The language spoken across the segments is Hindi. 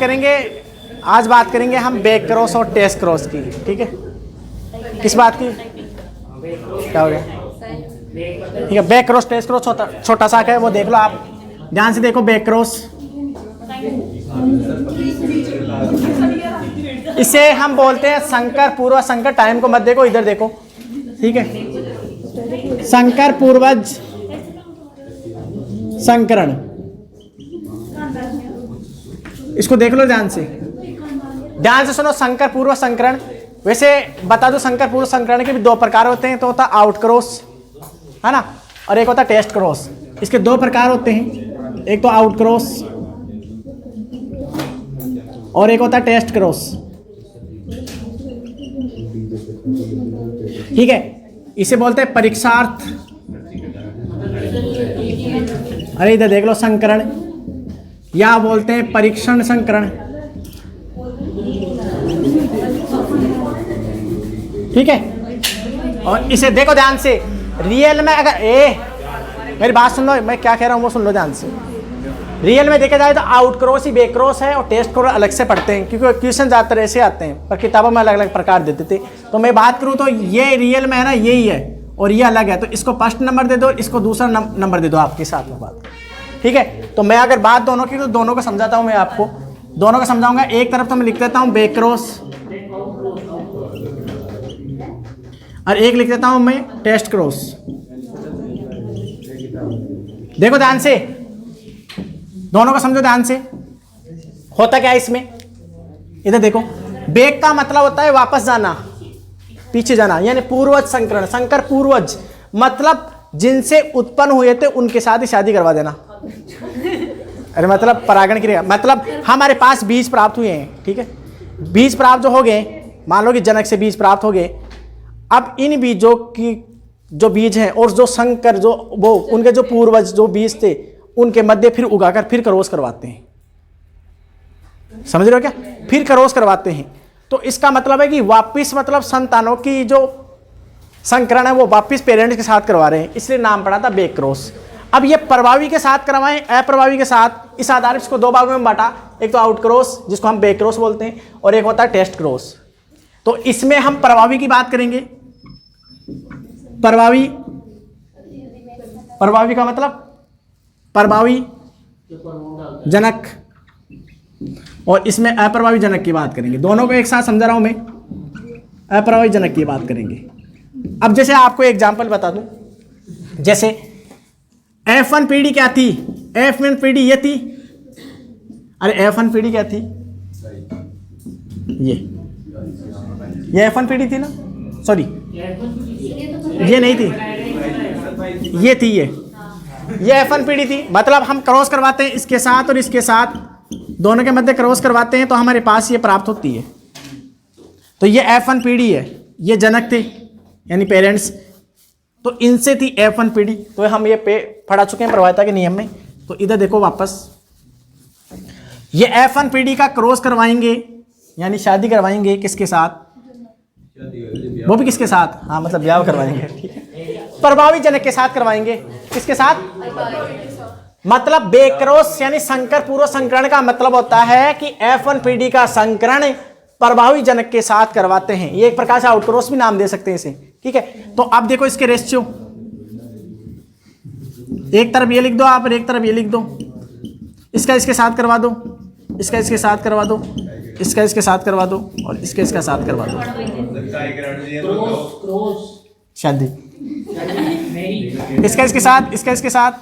करेंगे। आज बात करेंगे हम बैक क्रॉस और टेस्ट क्रॉस की। ठीक है, किस बात की? क्या हो गया? ठीक है, बैक क्रॉस टेस्ट क्रॉस छोटा सा है वो देख लो आप ध्यान से देखो। बैक क्रॉस इसे हम बोलते हैं संकर पूर्व संकर। टाइम को मत देखो, इधर देखो। ठीक है, संकर पूर्वज संकरण, इसको देख लो ध्यान से। ध्यान से सुनो, संकर पूर्व संकरण। वैसे बता दो, संकर पूर्व संकरण के भी दो प्रकार होते हैं। तो होता आउट क्रॉस, है ना, और एक होता टेस्ट क्रॉस। इसके दो प्रकार होते हैं, एक तो आउट क्रॉस और एक होता टेस्ट क्रॉस। ठीक है, इसे बोलते हैं परीक्षार्थ। अरे इधर देख लो, संकरण, या बोलते हैं परीक्षण संकरण। ठीक है, और इसे देखो ध्यान से। रियल में अगर मेरी बात सुन लो, मैं क्या कह रहा हूं वो सुन लो ध्यान से। रियल में देखा जाए तो आउट क्रॉस ही बैक क्रॉस है, और टेस्ट क्रॉस अलग से पढ़ते हैं, क्योंकि क्वेश्चन ज्यादातर ऐसे आते हैं, पर किताबों में अलग अलग प्रकार देते थे। तो मैं बात करूं तो ये रियल में है ना, यही है, और ये अलग है। तो इसको फर्स्ट नंबर दे दो, इसको दूसरा नंबर दे दो, आपके साथ में बात। ठीक है, तो मैं अगर बात दोनों की, तो दोनों को समझाता हूं। मैं आपको दोनों को समझाऊंगा। एक तरफ तो मैं लिख देता हूं बैक क्रॉस, और एक लिख देता हूं मैं टेस्ट क्रॉस। देखो ध्यान से, दोनों को समझो ध्यान से। होता क्या है इसमें, इधर देखो। बैक का मतलब होता है वापस जाना, पीछे जाना, यानी पूर्वज संकरण। संकर पूर्वज मतलब जिनसे उत्पन्न हुए थे उनके साथ ही शादी करवा देना। अरे मतलब परागण क्रिया, मतलब हमारे पास बीज प्राप्त हुए हैं। ठीक है, बीज प्राप्त जो हो गए, मान लो कि जनक से बीज प्राप्त हो गए। अब इन बीजों की जो बीज हैं और जो संकर जो वो उनके जो पूर्वज जो बीज थे, उनके मध्य फिर उगाकर फिर क्रॉस करवाते हैं। समझ रहे हो क्या? फिर क्रॉस करवाते हैं। तो इसका मतलब है कि वापिस, मतलब संतानों की जो संकरण है वो वापिस पेरेंट्स के साथ करवा रहे हैं, इसलिए नाम पड़ा था बैक क्रॉस। अब ये प्रभावी के साथ करवाएं, अप्रभावी के साथ, इस आधार इसको दो भागों में बांटा। एक तो आउट क्रॉस, जिसको हम बैक क्रॉस बोलते हैं, और एक होता है टेस्ट क्रॉस। तो इसमें हम प्रभावी की बात करेंगे। प्रभावी, प्रभावी का मतलब प्रभावी जनक, और इसमें अप्रभावी जनक की बात करेंगे। दोनों को एक साथ समझा रहा हूं मैं। अप्रभावी जनक की बात करेंगे। अब जैसे आपको एग्जांपल बता दूं, जैसे F1 पीढ़ी क्या थी, F1 पीढ़ी ये थी। अरे F1 पीढ़ी क्या थी, ये F1 पीढ़ी थी ना, सॉरी ये नहीं थी, ये थी, ये F1 पीढ़ी थी। मतलब हम क्रॉस करवाते हैं इसके साथ और इसके साथ, दोनों के मध्य क्रॉस करवाते हैं, तो हमारे पास ये प्राप्त होती है। तो ये F1 पीढ़ी है, ये जनक थे यानी पेरेंट्स, तो इनसे थी F1 पीढ़ी। तो हम ये पढ़ा चुके हैं प्रभाविता के नियम में। तो इधर देखो वापस, ये F1 पीढ़ी का क्रॉस करवाएंगे, यानी शादी करवाएंगे किसके साथ, वो भी किसके साथ, हाँ मतलब ब्याह करवाएंगे। ठीक है, प्रभावी जनक के साथ करवाएंगे। किसके साथ? मतलब बैक क्रॉस यानी संकर पूर्व संकरण का मतलब होता है कि F1 पीढ़ी का संकरण प्रभावी जनक के साथ करवाते हैं। ये एक प्रकार से आउट क्रॉस भी नाम दे सकते हैं इसे। ठीक है, तो अब देखो इसके रेशियो, एक तरफ ये लिख दो आप और एक तरफ ये लिख दो। इसका इसके साथ करवा दो, इसका इसके साथ करवा दो, इसका इसके साथ करवा दो, और इसके इसका साथ करवा दो। शादी इसका इसके साथ, इसका इसके साथ,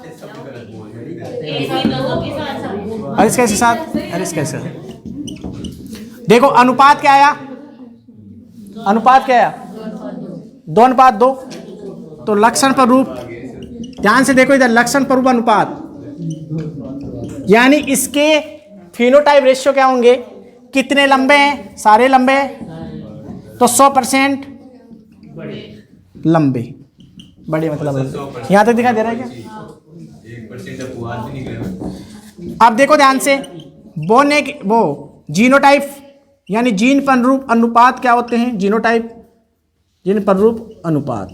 और इसका इसके साथ, और इसका इसके साथ। देखो अनुपात क्या आया, अनुपात क्या आया, 2:2। तो लक्षण पर रूप, ध्यान से देखो इधर, लक्षण पर रूप अनुपात, यानी इसके फिनोटाइप रेशियो क्या होंगे, कितने लंबे हैं, सारे लंबे हैं, तो 100% लंबे, बड़े मतलब लंबे। यहां तक दिखाई दे रहा है क्या? 1% अब देखो ध्यान से, वो जीनोटाइप यानी जीन पर रूप अनुपात क्या होते हैं, जीनोटाइप जीन पर रूप अनुपात।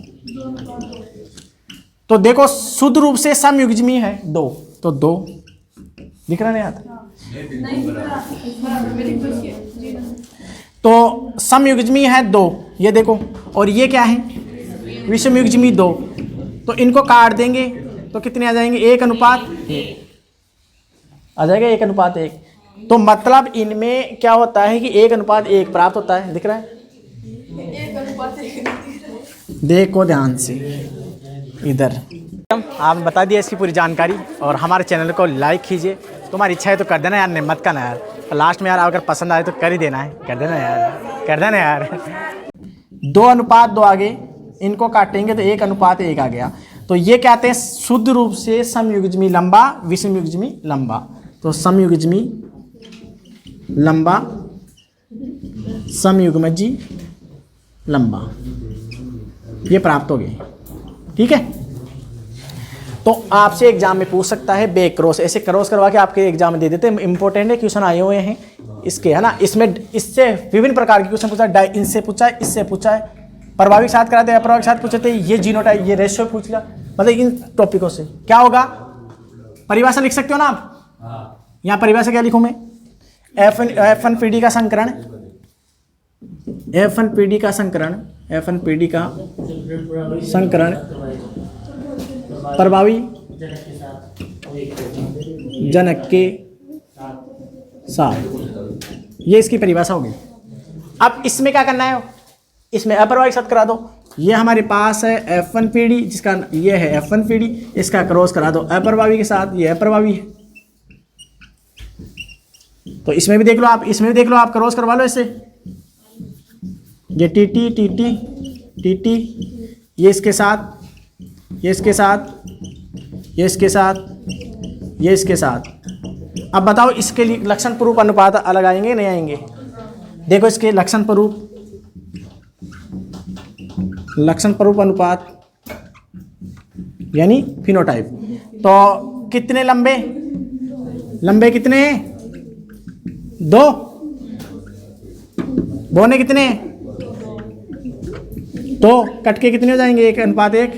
तो देखो शुद्ध रूप से समयुग्मी है 2, तो 2 दिख रहा नहीं आता। तो समयुग्मी है 2, ये देखो, और ये क्या है, विषमयुग्मी 2। तो इनको काट देंगे तो कितने आ जाएंगे, 1:1 आ जाएगा, 1:1। तो मतलब इनमें क्या होता है कि 1:1 प्राप्त होता है, दिख रहा है, देखो ध्यान से इधर। आप बता दिया इसकी पूरी जानकारी, और हमारे चैनल को लाइक कीजिए। तुम्हारी इच्छा है तो कर देना यार, नहीं मत करना यार, लास्ट में यार अगर पसंद आए तो कर ही देना है, कर देना यार, कर देना यार। 2:2 आगे, इनको काटेंगे तो 1:1 आ गया। तो ये कहते हैं शुद्ध रूप से समयुग्मी लंबा, विषमयुग्मी लंबा। तो समयुग्मी लंबा, समयुग्मजी लंबा, ये प्राप्त हो गए। ठीक है, तो आपसे एग्जाम में पूछ सकता है बैक क्रॉस, ऐसे क्रॉस करवा के आपके एग्जाम में दे देते हैं। इंपॉर्टेंट है, क्वेश्चन आए हुए हैं इसके, है ना। इसमें इससे विभिन्न प्रकार के क्वेश्चन पूछा है, इनसे पूछा है, इससे पूछा है, प्रभाविक साथ कराते हैं, अप्रभाविक साथ पूछे थे, ये जीनोटाइप, ये रेशियो पूछ लिया। मतलब इन टॉपिकों से क्या होगा, परिभाषा लिख सकते हो ना आप। यहाँ परिभाषा क्या लिखूं मैं, F1PD का संकरण, F1PD का संकरण, F1PD का संकरण प्रभावी जनक के साथ, ये इसकी परिभाषा होगी। अब इसमें क्या करना है, इसमें अप्रभाविक साथ करा दो। ये हमारे पास है F1PD, जिसका ये है F1PD, इसका क्रॉस करा दो अप्रभावी के साथ, ये अप्रभावी है। तो इसमें भी देख लो आप, इसमें भी देख लो आप, क्रॉस करवा लो इससे। ये TT TT TT, ये इसके साथ, ये इसके साथ, ये इसके साथ, ये इसके साथ। अब बताओ इसके लिए लक्षण स्वरूप अनुपात अलग आएंगे नहीं आएंगे। देखो इसके लक्षण स्वरूप, लक्षण स्वरूप अनुपात यानी फिनोटाइप। तो कितने लंबे, लंबे कितने, 2, बोने कितने, 2, कट के कितने हो जाएंगे, 1:1।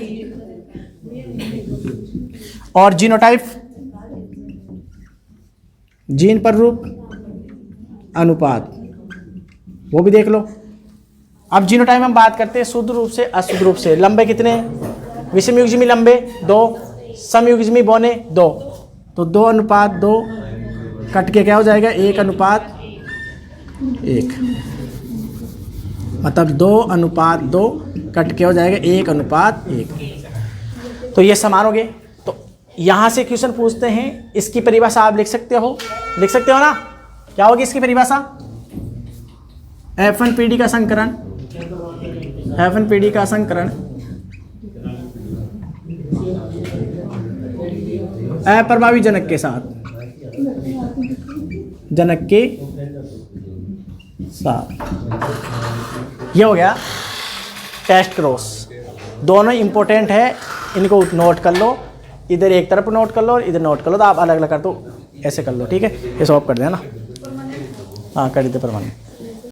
और जीनोटाइप, जीन पर रूप अनुपात, वो भी देख लो। अब जीनोटाइप हम बात करते हैं शुद्ध रूप से अशुद्ध रूप से। लंबे कितने, विषमयुग्मी लंबे 2, समयुग्मी बौने 2। तो 2:2 कट के क्या हो जाएगा, 1:1। मतलब 2:2 कट के हो जाएगा 1:1। तो ये समान हो गए। तो यहाँ से क्वेश्चन पूछते हैं, इसकी परिभाषा आप लिख सकते हो, लिख सकते हो ना। क्या होगी इसकी परिभाषा, F1PD का संकरण, F1PD का संकरण अप्रभावी जनक के साथ, जनक के साथ। ये हो गया टेस्ट क्रॉस। दोनों इंपॉर्टेंट है, इनको नोट कर लो, इधर एक तरफ नोट कर लो और इधर नोट कर लो। तो आप अलग अलग कर दो, ऐसे कर लो, ठीक है। ये सॉल्व कर देना, हाँ कर देते परमाणु।